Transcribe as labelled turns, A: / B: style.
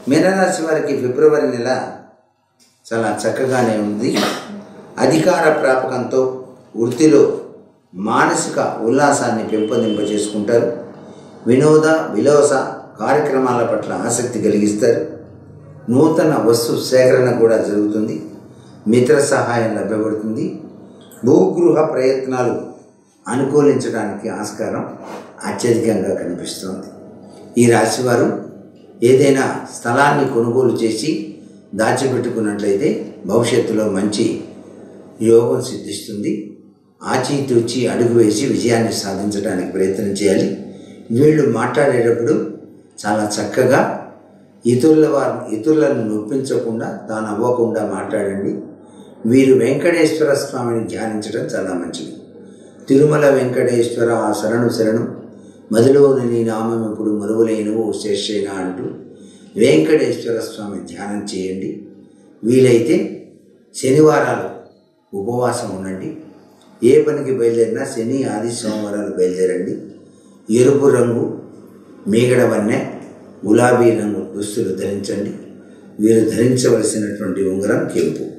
A: మీనరాశి వారికి ఫిబ్రవరి నెల చాలా చక్కగానే ఉంది. అధికార ప్రాపకంతో వృత్తిలో మానసిక ఉల్లాసాన్ని పెంపొందింపజేసుకుంటారు. వినోద విలాస కార్యక్రమాల పట్ల ఆసక్తి కలిగిస్తారు. నూతన వస్తు సేకరణ కూడా జరుగుతుంది. మిత్ర సహాయం లభ్యపడుతుంది. భూగృహ ప్రయత్నాలు అనుకూలించడానికి ఆస్కారం అత్యధికంగా కనిపిస్తుంది. ఈ రాశివారు ఏదైనా స్థలాన్ని కొనుగోలు చేసి దాచిపెట్టుకున్నట్లయితే భవిష్యత్తులో మంచి యోగం సిద్ధిస్తుంది. ఆచితూచి అడుగు వేసి విజయాన్ని సాధించడానికి ప్రయత్నం చేయాలి. వీళ్ళు మాట్లాడేటప్పుడు చాలా చక్కగా ఇతరులను నొప్పించకుండా తాను అవ్వకుండా మాట్లాడండి. వీరు వెంకటేశ్వర స్వామిని ధ్యానించడం చాలా మంచిది. తిరుమల వెంకటేశ్వర శరణు శరణు మదిలోని నీ నామం ఇప్పుడు మరువలేనువు శేషేనా అంటూ వెంకటేశ్వర స్వామి ధ్యానం చేయండి. వీలైతే శనివారాలు ఉపవాసం ఉండండి. ఏ పనికి బయలుదేరినా శని ఆది సోమవారాలు బయలుదేరండి. ఎరుపు రంగు మీగడ వన్నె గులాబీ రంగు దుస్తులు ధరించండి. వీరు ధరించవలసినటువంటి ఉంగరం కెంపు.